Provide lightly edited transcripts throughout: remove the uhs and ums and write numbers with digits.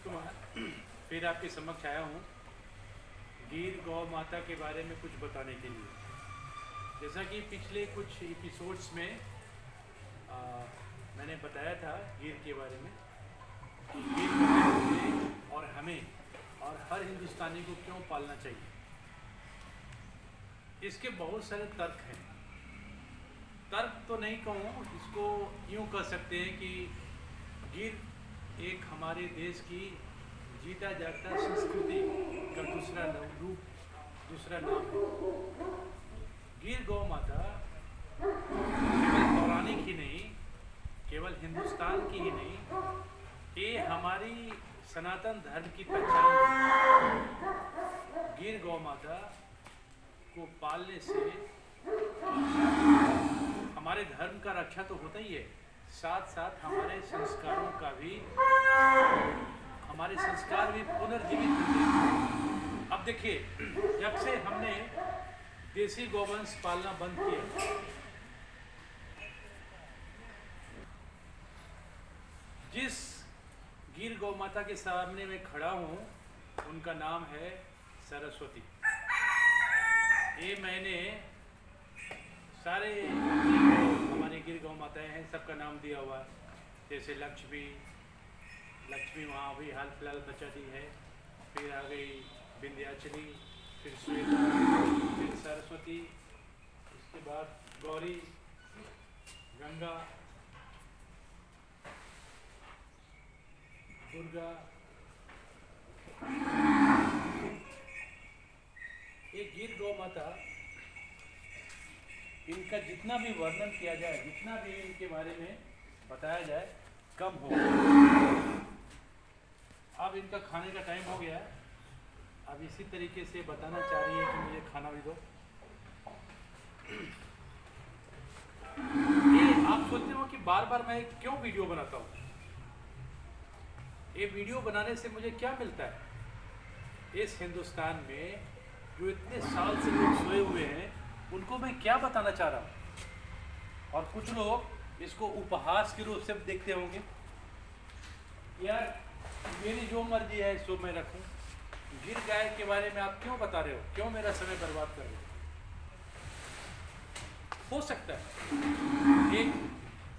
कुमार फिर आपके समक्ष आया हूँ गिर गौ माता के बारे में कुछ बताने के लिए। जैसा कि पिछले कुछ एपिसोड्स में मैंने बताया था गिर के बारे में कि गिर मुझे और हमें और हर हिंदुस्तानी को क्यों पालना चाहिए। इसके बहुत सारे तर्क हैं। तर्क तो नहीं कहूँ, इसको यूँ कह सकते हैं कि गिर एक हमारे देश की जीता जागता संस्कृति का दूसरा रूप, दूसरा नाम है। गिर गौ माता केवल पौराणिक ही नहीं, केवल हिंदुस्तान की ही नहीं, ये हमारी सनातन धर्म की पहचान है। गिर गौ माता को पालने से हमारे धर्म का रक्षा तो होता ही है, साथ साथ हमारे संस्कारों का भी, हमारे संस्कार भी पुनर्जीवित होते हैं। अब देखिए, जब से हमने देसी गौवंश पालना बंद किया, जिस गिर गौ माता के सामने मैं खड़ा हूँ उनका नाम है सरस्वती। ये मैंने सारे हमारे गिर गौ माताएँ हैं सबका नाम दिया हुआ, जैसे लक्ष्मी वहाँ अभी हाल फिलहाल बचा दी है, फिर आ गई विंध्याचली, फिर श्वेता, फिर सरस्वती, इसके बाद गौरी, गंगा, दुर्गा। ये गिर गौ माता, इनका जितना भी वर्णन किया जाए, जितना भी इनके बारे में बताया जाए, कम होगा। अब इनका खाने का टाइम हो गया है। अब इसी तरीके से बताना चाह रही है कि मुझे खाना भी दो। ये आप सोचते हो कि बार बार मैं क्यों वीडियो बनाता हूँ। ये वीडियो बनाने से मुझे क्या मिलता है? इस हिंदुस्तान में जो इतने साल से लोग सोए हुए हैं, उनको मैं क्या बताना चाह रहा हूँ। और कुछ लोग इसको उपहास के रूप से देखते होंगे, यार मेरी जो मर्जी है सो मैं रखूं। गिर गाय के बारे में आप क्यों बता रहे हो, क्यों मेरा समय बर्बाद कर रहे हो सकता है एक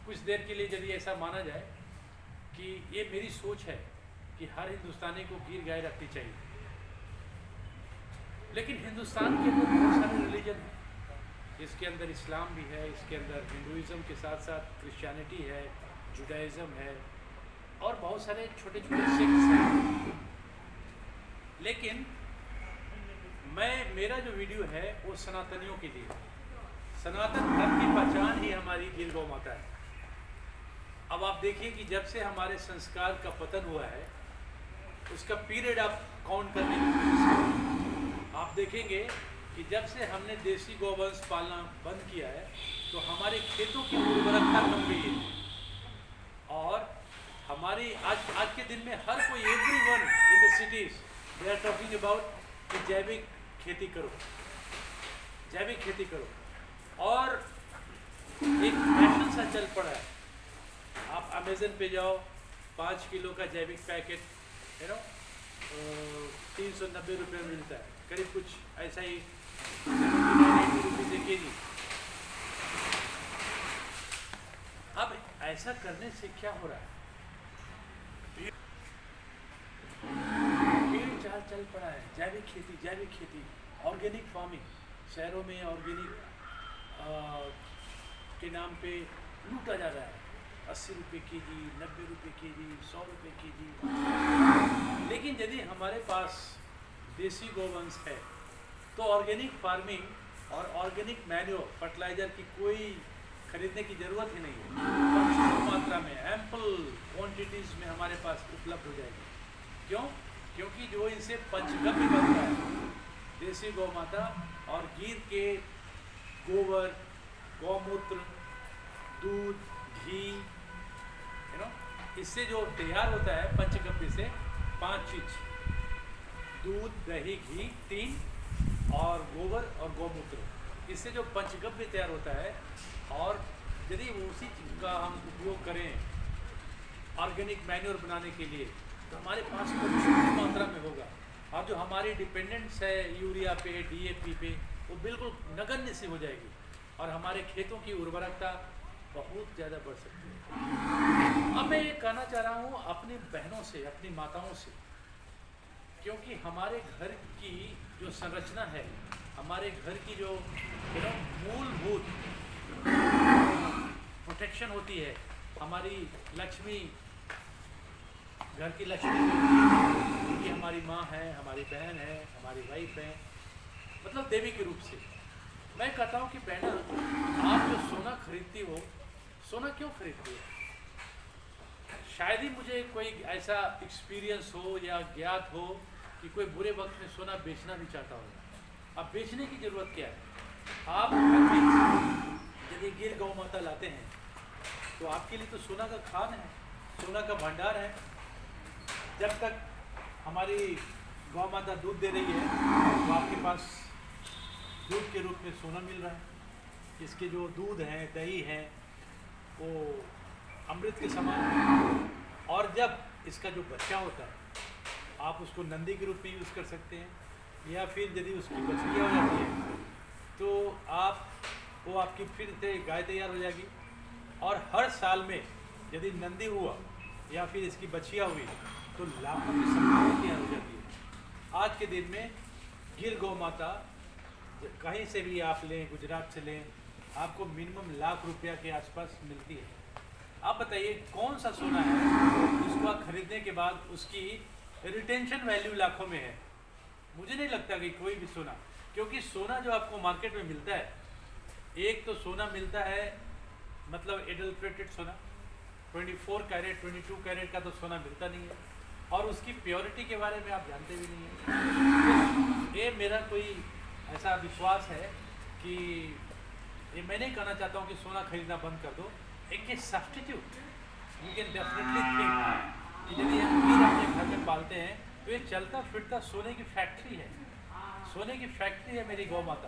कुछ देर के लिए यदि ऐसा माना जाए कि ये मेरी सोच है कि हर हिंदुस्तानी को गिर गाय रखनी चाहिए, लेकिन हिंदुस्तान के अंदर बहुत सारे रिलीजन हैं। इसके अंदर इस्लाम भी है, इसके अंदर हिंदुइज़्म के साथ साथ क्रिश्चियनिटी है, जुडाइज़्म है, और बहुत सारे छोटे छोटे सेक्ट्स हैं। लेकिन मेरा जो वीडियो है वो सनातनियों के लिए, सनातन धर्म की पहचान ही हमारी गिर गौ माता है। अब आप देखिए कि जब से हमारे संस्कार का पतन हुआ है, उसका पीरियड आप काउंट करने की कोशिश करें, आप देखेंगे कि जब से हमने देसी गौवंश पालना बंद किया है तो हमारे खेतों की उर्वरकता कम गई है। और हमारी आज के दिन में हर कोई, everyone in the cities they are talking about कि जैविक खेती करो, जैविक खेती करो। और एक फैशन सा चल पड़ा है। आप अमेज़न पे जाओ, 5 किलो का जैविक पैकेट 390 रुपये में मिलता है, करीब कुछ ऐसा ही, 80 रुपीज़ एक केजी। अब ऐसा करने से क्या हो रहा है? चाल चल पड़ा है, जैविक खेती, ऑर्गेनिक फार्मिंग। शहरों में ऑर्गेनिक के नाम पे लूटा जा रहा है। 80 रुपये केजी, 90 रुपये केजी, 100 रुपये केजी। लेकिन यदि हमारे पास देसी गौवंश है तो ऑर्गेनिक फार्मिंग और ऑर्गेनिक मैन्योर, फर्टिलाइज़र की कोई खरीदने की ज़रूरत ही नहीं है। प्रचुर मात्रा में, एम्पल क्वांटिटीज़ में हमारे पास उपलब्ध हो जाएगी। क्यों? क्योंकि जो इनसे पंचगव्य बनता है, देसी गौ माता और गिर के गोबर, गौमूत्र, दूध, घी, इससे जो तैयार होता है पंचगव्य से 5 चीज़, दूध, दही, घी 3, और गोबर और गौमूत्र, इससे जो पंचगव्य तैयार होता है। और यदि उसी चीज़ का हम उपयोग करें ऑर्गेनिक मैन्योर बनाने के लिए, तो हमारे पास प्रचुर मात्रा में होगा। और जो हमारी डिपेंडेंस है यूरिया पे, डीएपी पे, वो बिल्कुल नगण्य सी हो जाएगी और हमारे खेतों की उर्वरकता बहुत ज़्यादा बढ़ सकती है। अब मैं ये कहना चाह रहा हूँ अपनी बहनों से, अपनी माताओं से, क्योंकि हमारे घर की जो संरचना है, हमारे घर की जो मूलभूत प्रोटेक्शन होती है, हमारी लक्ष्मी, घर की लक्ष्मी जो होती है, क्योंकि हमारी माँ है, हमारी बहन है, हमारी वाइफ है, मतलब देवी के रूप से। मैं कहता हूँ कि बहना, आप जो सोना खरीदती हो, सोना क्यों खरीदती हो? शायद ही मुझे कोई ऐसा एक्सपीरियंस हो या ज्ञात हो कि कोई बुरे वक्त में सोना बेचना भी चाहता हो। अब बेचने की ज़रूरत क्या है? आप घर में यदि गिर गौ माता लाते हैं तो आपके लिए तो सोना का खान है, सोना का भंडार है। जब तक हमारी गौ माता दूध दे रही है तो आपके पास दूध के रूप में सोना मिल रहा है। इसके जो दूध हैं, दही है, वो अमृत के समान है। और जब इसका जो बच्चा होता है, आप उसको नंदी के रूप में यूज़ कर सकते हैं, या फिर यदि उसकी बछड़ियाँ हो जाती है तो वो आपकी फिर से गाय तैयार हो जाएगी। और हर साल में यदि नंदी हुआ या फिर इसकी बछिया हुई तो लाखों की संपत्ति तैयार हो जाती है। आज के दिन में गिर गौ माता कहीं से भी आप लें, गुजरात से लें, आपको मिनिमम लाख रुपया के आसपास मिलती है। आप बताइए कौन सा सोना है जिसको आप खरीदने के बाद उसकी रिटेंशन वैल्यू लाखों में है? मुझे नहीं लगता कि कोई भी सोना, क्योंकि सोना जो आपको मार्केट में मिलता है, एक तो सोना मिलता है मतलब एडल्ट्रेटेड सोना, 24 कैरेट 22 कैरेट का तो सोना मिलता नहीं है, और उसकी प्योरिटी के बारे में आप जानते भी नहीं हैं। ये मेरा कोई ऐसा विश्वास है कि ये मैं नहीं कहना चाहता हूँ कि सोना खरीदना बंद कर दो। एक substitute you can definitely think कि यदि हम गिर अपने घर में पालते हैं तो ये चलता फिरता सोने की फैक्ट्री है, सोने की फैक्ट्री है मेरी गौ माता।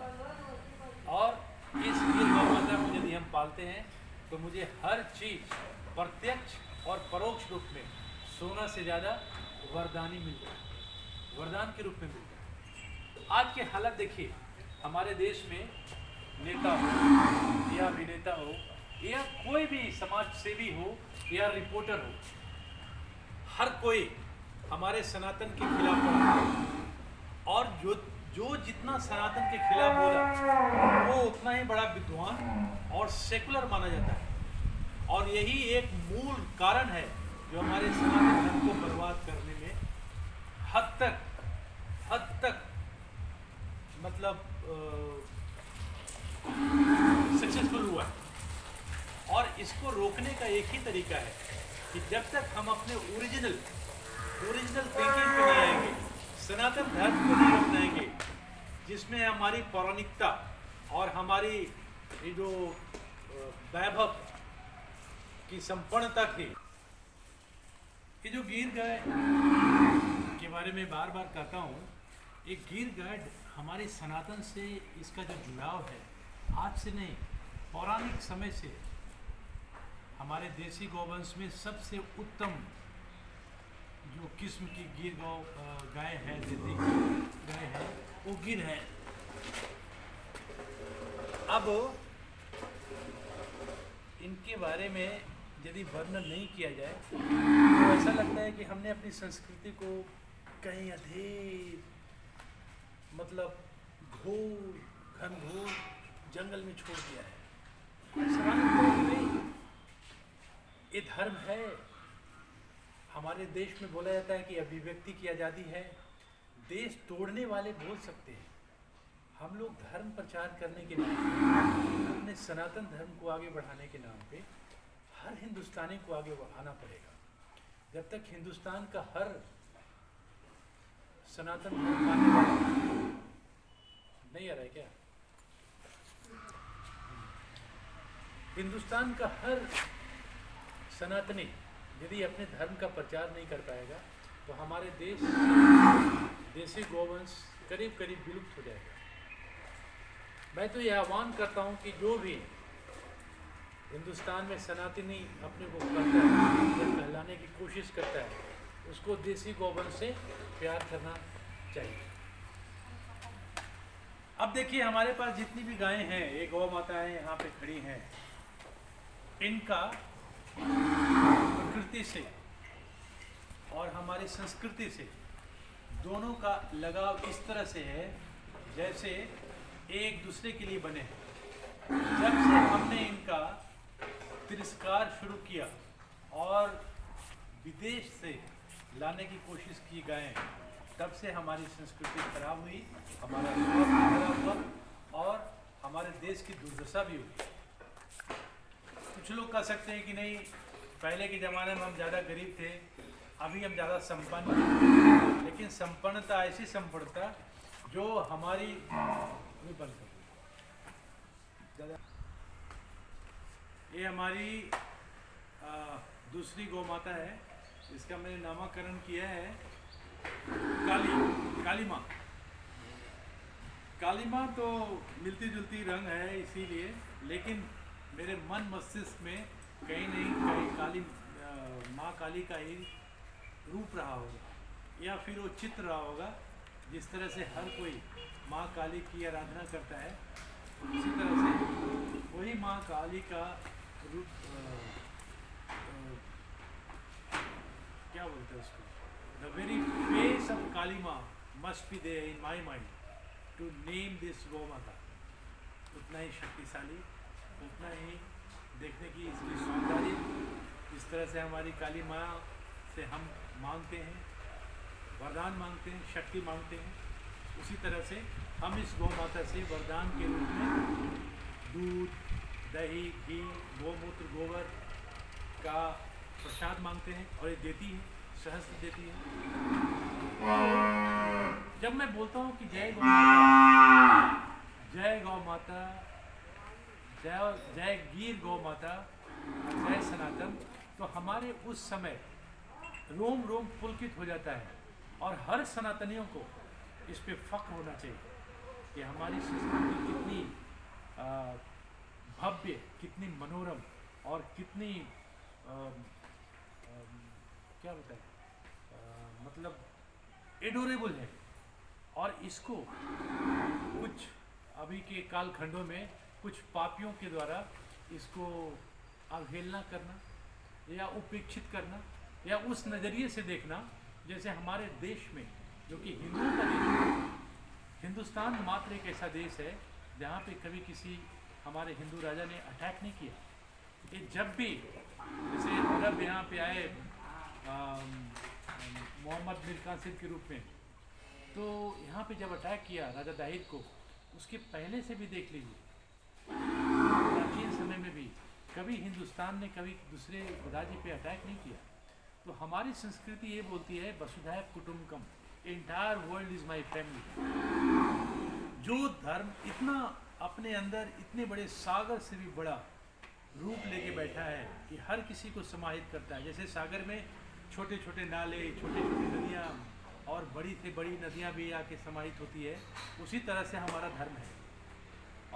और इस गिर गौ माता को यदि हम पालते हैं तो मुझे हर चीज़ प्रत्यक्ष और परोक्ष रूप में सोना से ज़्यादा वरदानी मिलता है, वरदान के रूप में मिलता है। आज के हालत देखिए, हमारे देश में नेता हो या अभिनेता हो या कोई भी समाज सेवी हो या रिपोर्टर हो, हर कोई हमारे सनातन के खिलाफ बोला। और जो जितना सनातन के खिलाफ बोला वो उतना ही बड़ा विद्वान और सेकुलर माना जाता है। और यही एक मूल कारण है जो हमारे सनातन धर्म को बर्बाद करने में हद तक मतलब सक्सेसफुल हुआ है। और इसको रोकने का एक ही तरीका है कि जब तक हम अपने ओरिजिनल थिंकिंग पे नहीं आएंगे, सनातन धर्म को नहीं अपनाएंगे, जिसमें हमारी पौराणिकता और हमारी ये जो वैभव की संपन्नता थी। ये जो गिर गाय के बारे में बार बार कहता हूँ, ये गिर गाय हमारे सनातन से इसका जो जुड़ाव है आज से नहीं, पौराणिक समय से। हमारे देसी गौवंश में सबसे उत्तम जो किस्म की गिर गाय है, देसी गाय है, वो गिर है। अब इनके बारे में यदि वर्णन नहीं किया जाए तो ऐसा लगता है कि हमने अपनी संस्कृति को कहीं अधेर मतलब घनघोर जंगल में छोड़ दिया है। ऐसा नहीं, ये धर्म है। हमारे देश में बोला जाता है कि अभिव्यक्ति की आज़ादी है। देश तोड़ने वाले बोल सकते हैं, हम लोग धर्म प्रचार करने के नाम पे, अपने सनातन धर्म को आगे बढ़ाने के नाम पे हर हिंदुस्तानी को आगे बढ़ाना पड़ेगा। जब तक हिंदुस्तान का हर सनातन धर्म मानने वाला नहीं आ रहा है क्या, हिंदुस्तान का हर सनातनी यदि अपने धर्म का प्रचार नहीं कर पाएगा तो हमारे देसी गौवंश करीब करीब विलुप्त हो जाएगा। मैं तो यह आह्वान करता हूं कि जो भी हिंदुस्तान में सनातनी अपने को कहता है या कहलाने की कोशिश करता है, उसको देसी गोबर से प्यार करना चाहिए। अब देखिए हमारे पास जितनी भी गायें हैं, ये गौ माताएं यहाँ पे खड़ी हैं, इनका प्रकृति से और हमारी संस्कृति से दोनों का लगाव इस तरह से है जैसे एक दूसरे के लिए बने हैं। जब से हमने इनका तिरस्कार शुरू किया और विदेश से लाने की कोशिश की गायें, तब से हमारी संस्कृति खराब हुई, हमारा स्वास्थ्य खराब हुआ और हमारे देश की दुर्दशा भी हुई। कुछ लोग कह सकते हैं कि नहीं, पहले के ज़माने में हम ज़्यादा गरीब थे, अभी हम ज़्यादा संपन्न हैं, लेकिन संपन्नता ऐसी संपन्नता जो हमारी ये हमारी दूसरी गौ माता है, इसका मैंने नामकरण किया है काली माँ। काली माँ तो मिलती जुलती रंग है इसीलिए, लेकिन मेरे मन मस्तिष्क में कहीं नहीं कहीं माँ काली का ही रूप रहा होगा या फिर वो चित्र रहा होगा। जिस तरह से हर कोई माँ काली की आराधना करता है, उसी तरह से वही माँ काली का रूप क्या बोलते हैं उसको, the very face of Kali Maa must be there in my mind to name this gau mata. उतना ही शक्तिशाली, उतना ही देखने की इसकी सौंदर्य, इस तरह से हमारी काली माँ से हम मांगते हैं, वरदान मांगते हैं, शक्ति मांगते हैं, उसी तरह से हम इस गौ माता से वरदान के रूप में दूध, दही, घी, गोमूत्र, गोबर का प्रसाद मांगते हैं और ये देती है, सहस्त्र देती है। जब मैं बोलता हूँ कि जय गौ माता, जय गौ माता, जय गिर गौ माता, जय सनातन, तो हमारे उस समय रोम रोम पुलकित हो जाता है और हर सनातनियों को इस पे फख्र होना चाहिए कि हमारी संस्कृति कितनी भव्य, कितनी मनोरम और कितनी क्या होता है, मतलब एडोरेबल है। और इसको कुछ अभी के कालखंडों में कुछ पापियों के द्वारा इसको अवहेलना करना या उपेक्षित करना या उस नज़रिए से देखना जैसे हमारे देश में, जो कि हिंदुओं का देश है, हिंदुस्तान मात्र एक ऐसा देश है जहाँ पे कभी किसी हमारे हिंदू राजा ने अटैक नहीं किया। ये जब भी जैसे अरब यहाँ पे आए मोहम्मद बिन कासिम के रूप में, तो यहाँ पे जब अटैक किया राजा दाहिद को, उसके पहले से भी देख लीजिए, प्राचीन समय में भी कभी हिंदुस्तान ने कभी दूसरे राज्य पे अटैक नहीं किया। तो हमारी संस्कृति ये बोलती है वसुधैव कुटुंबकम, entire world is my family. जो धर्म इतना अपने अंदर इतने बड़े सागर से भी बड़ा रूप लेके बैठा है कि हर किसी को समाहित करता है। जैसे सागर में छोटे छोटे नाले, छोटे छोटे नदियाँ और बड़ी से बड़ी नदियाँ भी आके समाहित होती है, उसी तरह से हमारा धर्म है।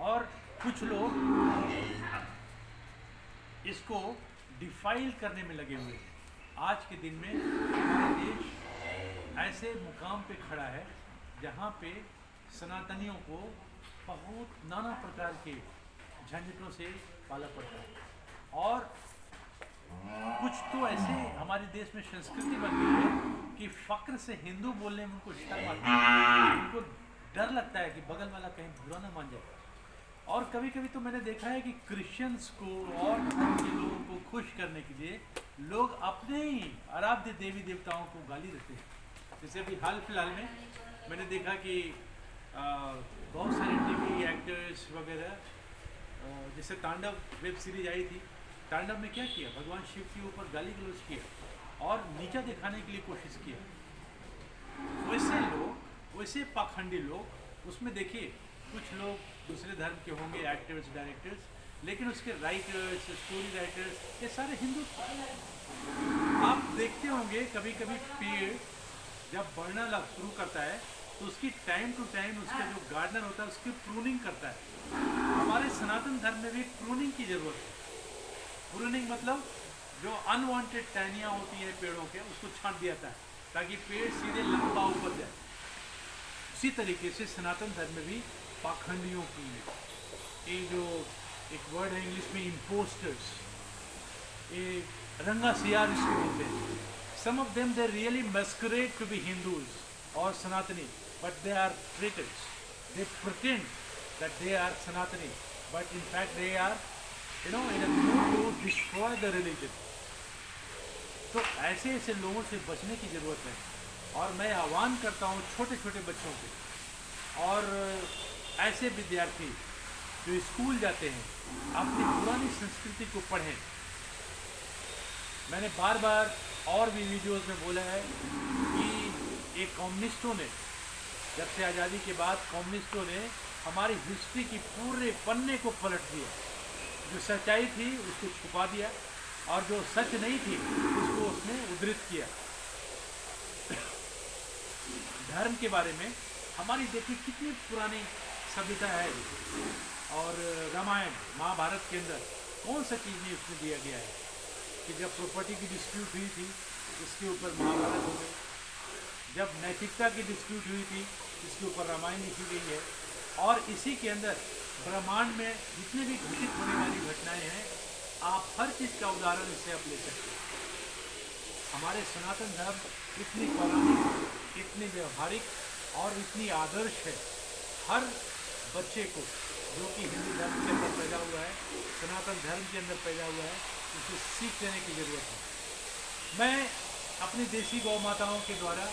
और कुछ लोग इसको डिफाइल करने में लगे हुए हैं। आज के दिन में हमारा देश ऐसे मुकाम पे खड़ा है जहाँ पे सनातनियों को बहुत नाना प्रकार के झंझटों से पाला पड़ता है। और कुछ तो ऐसे हमारे देश में संस्कृति बन गई है कि फ़क्र से हिंदू बोलने में उनको शर्म आती है, उनको डर लगता है कि बगल वाला कहीं बुरा ना मान जाए। और कभी कभी तो मैंने देखा है कि क्रिश्चियंस को और धर्म के लोगों को खुश करने के लिए लोग अपने ही आराध्य देवी देवताओं को गाली देते हैं। जैसे अभी हाल फिलहाल में मैंने देखा कि बहुत सारे टीवी एक्टर्स वगैरह, जैसे तांडव वेब सीरीज आई थी, तांडव में क्या किया, भगवान शिव के ऊपर गाली गलौज किया और नीचा दिखाने के लिए कोशिश किया। वैसे लोग, वैसे पाखंडी लोग, उसमें देखिए कुछ लोग दूसरे धर्म के होंगे, एक्टर्स, डायरेक्टर्स, लेकिन उसके राइटर्स, स्टोरी राइटर्स, ये सारे हिंदू। आप देखते होंगे कभी कभी पेड़ जब बढ़ना शुरू करता है तो उसकी टाइम टू टाइम उसका जो गार्डनर होता है उसकी प्रूनिंग करता है। हमारे सनातन धर्म में भी प्रूनिंग की ज़रूरत है। प्रूनिंग मतलब जो अनवांटेड टहनियाँ होती हैं पेड़ों के उसको छांट दिया जाता है ताकि पेड़ सीधे लंबा ऊपर जाए। उसी तरीके से सनातन धर्म में भी पाखंडियों की ये जो एक वर्ड है इंग्लिश में इम्पोस्टर्स, ये रंगा सियार इसको बोलते हैं। Some of them they really masquerade to be Hindus और सनातनी but they are traitors. They pretend that they are सनातनी but in fact they are in a mood to destroy the religion. तो ऐसे ऐसे लोगों से बचने की ज़रूरत है और मैं आह्वान करता हूँ छोटे छोटे बच्चों के और ऐसे विद्यार्थी जो स्कूल जाते हैं अपनी पुरानी संस्कृति को पढ़ें। मैंने बार बार और भी वीडियोस में बोला है कि ये कम्युनिस्टों ने जब से आज़ादी के बाद कम्युनिस्टों ने हमारी हिस्ट्री की पूरे पन्ने को पलट दिया। जो सच्चाई थी उसको छुपा दिया और जो सच नहीं थी उसको उसने उद्धृत किया। धर्म के बारे में हमारी देखिए कितनी पुरानी सभ्यता है और रामायण महाभारत के अंदर कौन सा चीज़ नहीं उसमें दिया गया है कि जब प्रॉपर्टी की डिस्प्यूट हुई थी इसके ऊपर महाभारत हो गई, जब नैतिकता की डिस्प्यूट हुई थी इसके ऊपर रामायण लिखी गई है। और इसी के अंदर ब्रह्मांड में जितने भी घटित होने वाली घटनाएं हैं आप हर चीज़ का उदाहरण इससे आप ले सकते हैं। हमारे सनातन धर्म इतनी पौराणिक, इतनी व्यवहारिक और इतनी आदर्श है। हर बच्चे को जो कि हिंदू धर्म के अंदर पैदा हुआ है, सनातन धर्म के अंदर पैदा हुआ है, उसे सीख देने की ज़रूरत है। मैं अपनी देसी गौ माताओं के द्वारा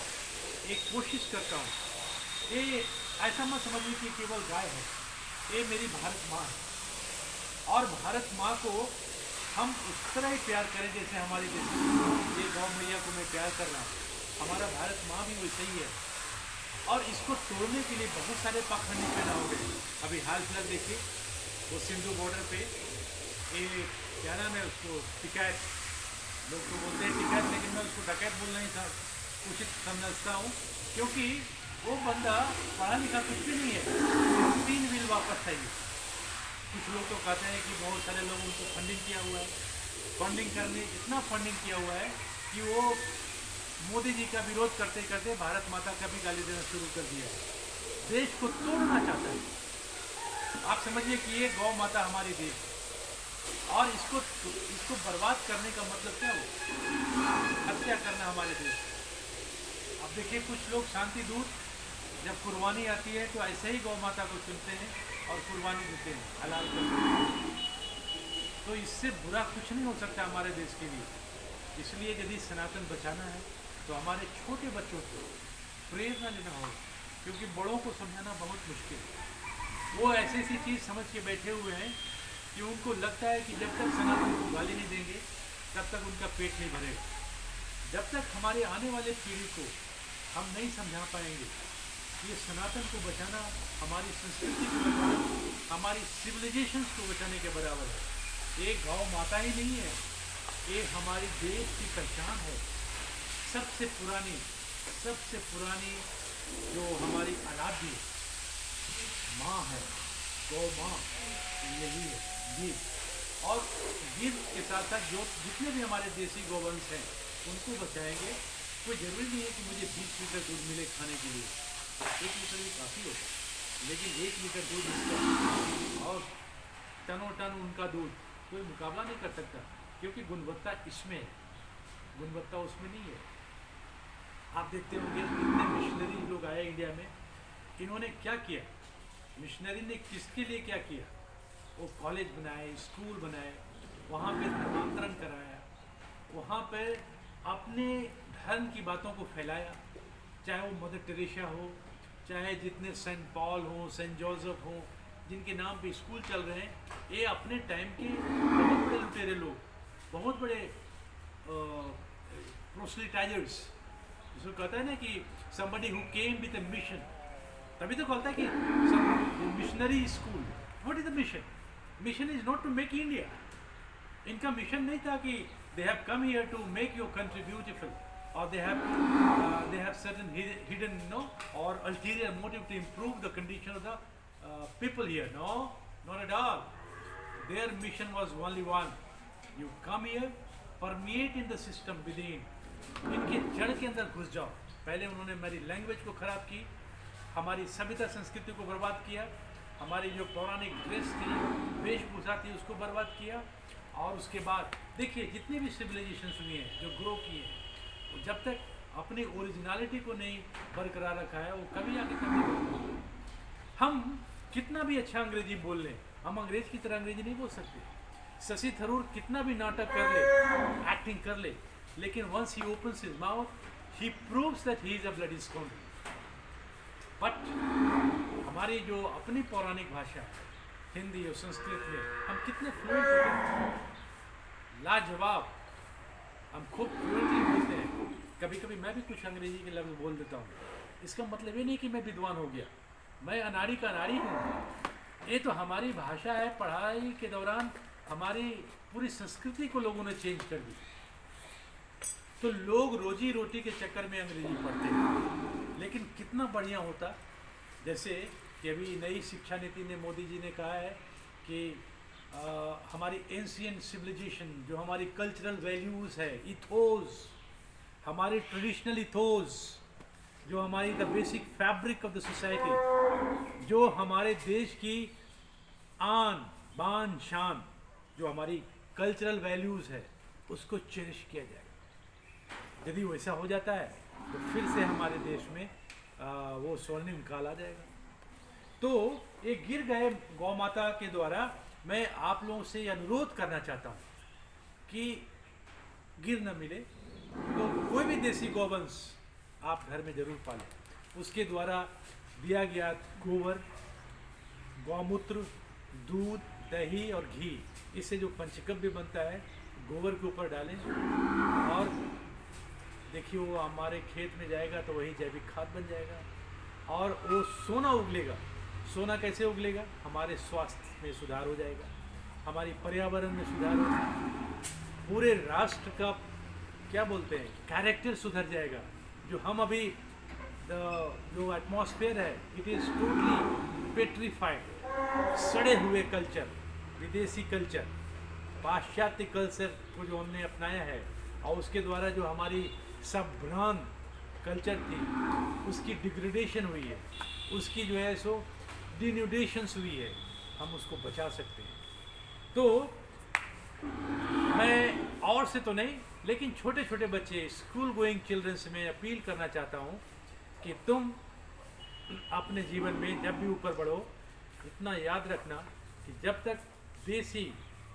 एक कोशिश करता हूँ। ये ऐसा मत समझिए कि केवल गाय है, ये मेरी भारत माँ है और भारत माँ को हम उस तरह ही प्यार करें जैसे हमारी देसी ये गौ मैया को मैं प्यार कर रहा हूँ। हमारा भारत माँ भी वैसे ही है और इसको तोड़ने के लिए बहुत सारे पाखंडी पैदा हो गए। अभी हाल फिलहाल देखिए वो सिंधु बॉर्डर पे ये क्या नाम है उसको, टिकैत, लोग तो बोलते हैं टिकैत लेकिन मैं उसको डकैत बोलना ही था उचित समझता हूँ क्योंकि वो बंदा पढ़ा लिखा कुछ भी नहीं है। 3 बिल वापस चाहिए। कुछ लोग तो कहते हैं कि बहुत सारे लोग उनको फंडिंग किया हुआ है, फंडिंग करने इतना फंडिंग किया हुआ है कि वो मोदी जी का विरोध करते करते भारत माता का भी गाली देना शुरू कर दिया है। देश को तोड़ना चाहता है। आप समझिए कि ये गौ माता हमारी देश और इसको बर्बाद करने का मतलब क्या हो, हत्या करना हमारे देश। अब देखिए कुछ लोग शांति दूत जब कुर्बानी आती है तो ऐसे ही गौ माता को चुनते हैं और कुर्बानी देते हैं, हलाल करते हैं। तो इससे बुरा कुछ नहीं हो सकता हमारे देश के लिए। इसलिए यदि सनातन बचाना है तो हमारे छोटे बच्चों को प्रेरणा लेना होगा क्योंकि बड़ों को समझाना बहुत मुश्किल है। वो ऐसी ऐसी चीज़ समझ के बैठे हुए हैं कि उनको लगता है कि जब तक सनातन को गाली नहीं देंगे तब तक उनका पेट नहीं भरेगा। जब तक हमारे आने वाले पीढ़ी को हम नहीं समझा पाएंगे ये सनातन को बचाना हमारी संस्कृति को बचाना, हमारी सिविलाइजेशंस को बचाने के बराबर है। ये गौ माता ही नहीं है, ये हमारी देश की पहचान है। सबसे पुरानी जो हमारी आराध्य माँ है, गौ माँ, यही है गीत। और गीत के साथ साथ जो जितने भी हमारे देसी गौवंश हैं उनको बचाएंगे। कोई ज़रूरी नहीं है कि मुझे 20 लीटर दूध मिले खाने के लिए, 1 लीटर भी काफ़ी होता है। लेकिन 1 लीटर दूध इसका और टनों टन उनका दूध कोई मुकाबला नहीं कर सकता क्योंकि गुणवत्ता इसमें है, गुणवत्ता उसमें नहीं है। आप देखते होंगे कितने मिशनरी लोग आए इंडिया में, इन्होंने क्या किया, मिशनरी ने किसके लिए क्या किया। वो कॉलेज बनाए, स्कूल बनाए, वहाँ पे धर्मांतरण कराया, वहाँ पे अपने धर्म की बातों को फैलाया। चाहे वो मदर टेरेसा हो, चाहे जितने सेंट पॉल हो, सेंट जोसेफ हो, जिनके नाम पे स्कूल चल रहे हैं, ये अपने टाइम के बहुत बड़े लुटेरे लोग, बहुत बड़े प्रोसेलिटाइजर्स, जिसको कहता है ना कि somebody who came with a mission, तभी तो कहता है कि missionary school. What is the mission? Mission is not to make India. इनका मिशन नहीं था कि they have come here to make your country beautiful or they have certain hidden or ulterior motive to improve the condition of the people here. No, not at all. Their mission was only one: you come here, permeate in the system with in, इनके जड़ के अंदर घुस जाओ। पहले उन्होंने मेरी language को ख़राब की, हमारी सभ्यता संस्कृति को बर्बाद किया, हमारी जो पौराणिक ड्रेस थी, वेशभूषा थी, उसको बर्बाद किया। और उसके बाद देखिए जितनी भी सिविलाइजेशंस हुई हैं जो ग्रो किए हैं, वो जब तक अपनी ओरिजिनलिटी को नहीं बरकरार रखा है वो कभी आगे कभी नहीं। हम कितना भी अच्छा अंग्रेजी बोल लें, हम अंग्रेज की तरह अंग्रेजी नहीं बोल सकते। शशि थरूर कितना भी नाटक कर ले, एक्टिंग कर ले, लेकिन once he opens his mouth he proves that he is a bloody scoundrel. But हमारी जो अपनी पौराणिक भाषा है हिंदी और संस्कृत में हम कितने फ्लुएंट होते हैं, लाजवाब, हम खूब फ्लुएंटली बोलते हैं। कभी कभी मैं भी कुछ अंग्रेजी के लफ्ज़ बोल देता हूँ, इसका मतलब ये नहीं कि मैं विद्वान हो गया, मैं अनाड़ी का अनाड़ी हूँ। ये तो हमारी भाषा है, पढ़ाई के दौरान हमारी पूरी संस्कृति को लोगों ने चेंज कर दी। तो लोग रोजी रोटी के चक्कर में अंग्रेजी पढ़ते हैं, लेकिन कितना बढ़िया होता जैसे कि अभी नई शिक्षा नीति ने मोदी जी ने कहा है कि हमारी एंशिएंट सिविलाइजेशन, जो हमारी कल्चरल वैल्यूज़ है, इथोस, हमारी ट्रेडिशनल इथोस, जो हमारी the basic fabric of the society, जो हमारे देश की आन बान शान, जो हमारी कल्चरल वैल्यूज़ है, उसको चेरिश किया जाएगा। यदि वैसा हो जाता है तो फिर से हमारे देश में वो स्वर्णिम काल आ जाएगा। तो ये गिर गए गौ माता के द्वारा मैं आप लोगों से अनुरोध करना चाहता हूँ कि गिर न मिले तो कोई भी देसी गौवंश आप घर में जरूर पालें। उसके द्वारा दिया गया गोबर, गौमूत्र, दूध, दही और घी, इससे जो पंचगव्य बनता है गोबर के ऊपर डालें और देखिए वो हमारे खेत में जाएगा तो वही जैविक खाद बन जाएगा और वो सोना उगलेगा। सोना कैसे उगलेगा? हमारे स्वास्थ्य में सुधार हो जाएगा, हमारी पर्यावरण में सुधार हो जाएगा, पूरे राष्ट्र का क्या बोलते हैं कैरेक्टर सुधर जाएगा। जो हम अभी जो एटमॉस्फेयर है इट इज़ टोटली पेट्रीफाइड, सड़े हुए कल्चर, विदेशी कल्चर, पाश्चात्य कल्चर को जो हमने अपनाया है और उसके द्वारा जो हमारी संभ्रांत कल्चर थी उसकी डिग्रेडेशन हुई है, उसकी जो है सो डिन्यूडेशंस हुई है, हम उसको बचा सकते हैं। तो मैं और से तो नहीं लेकिन छोटे छोटे बच्चे, स्कूल गोइंग चिल्ड्रन से मैं अपील करना चाहता हूँ कि तुम अपने जीवन में जब भी ऊपर बढ़ो इतना याद रखना कि जब तक देसी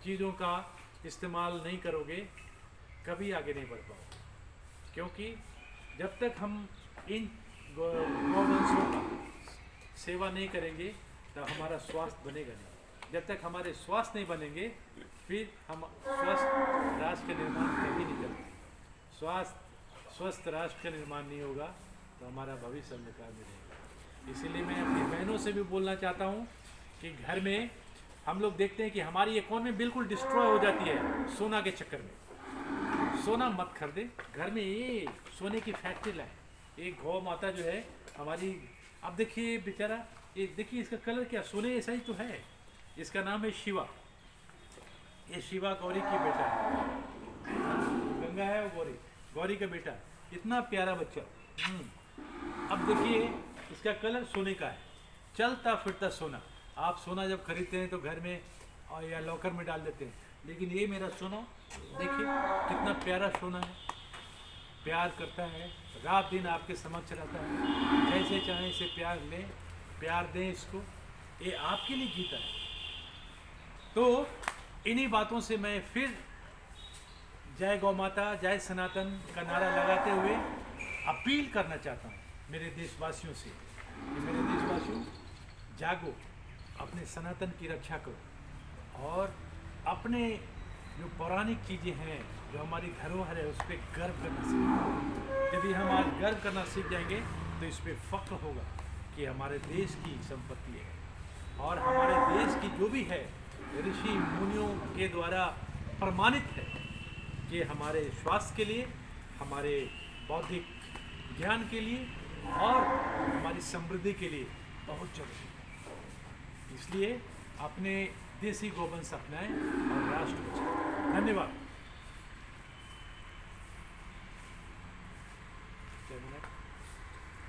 चीज़ों का इस्तेमाल नहीं करोगे कभी आगे नहीं बढ़ पाओगे। क्योंकि जब तक हम इन गौवंशों का सेवा नहीं करेंगे तो हमारा स्वास्थ्य बनेगा नहीं। जब तक हमारे स्वास्थ्य नहीं बनेंगे फिर हम स्वस्थ राष्ट्र का निर्माण कभी नहीं करेंगे। स्वस्थ राष्ट्र का निर्माण नहीं होगा तो हमारा भविष्य अंधकार में रहेगा। इसीलिए मैं अपनी बहनों से भी बोलना चाहता हूँ कि घर में हम लोग देखते हैं कि हमारी इकोनॉमी बिल्कुल डिस्ट्रॉय हो जाती है सोना के चक्कर में। सोना मत खरीदे, घर में ये सोने की फैक्ट्री लाए। एक गौ माता जो है हमारी, अब देखिए बेचारा, ये देखिए इसका कलर क्या, सोने ऐसा ही तो है। इसका नाम है शिवा। ये शिवा गौरी की बेटा है, गंगा है वो गौरी, गौरी का बेटा, इतना प्यारा बच्चा। अब देखिए इसका कलर सोने का है, चलता फिरता सोना। आप सोना जब खरीदते हैं तो घर में और या लॉकर में डाल देते हैं, लेकिन ये मेरा सोना देखिए कितना प्यारा सोना है, प्यार करता है, रात दिन आपके समक्ष रहता है। जैसे चाहें इसे प्यार लें, प्यार दें इसको, ये आपके लिए जीता है। तो इन्हीं बातों से मैं फिर जय गौ माता, जय सनातन का नारा लगाते हुए अपील करना चाहता हूँ मेरे देशवासियों से कि मेरे देशवासियों जागो, अपने सनातन की रक्षा करो और अपने जो पौराणिक चीज़ें हैं, जो हमारी धरोहर है, उस पर गर्व करना सीखो। यदि हम आज गर्व करना सीख जाएंगे तो इस पर फख्र होगा कि हमारे देश की संपत्ति है और हमारे देश की जो भी है ऋषि मुनियों के द्वारा प्रमाणित है कि हमारे स्वास्थ्य के लिए, हमारे बौद्धिक ज्ञान के लिए और हमारी समृद्धि के लिए बहुत जरूरी है। इसलिए अपने देसी गोवंश अपनाएं और राष्ट्र बचाएं। धन्यवाद।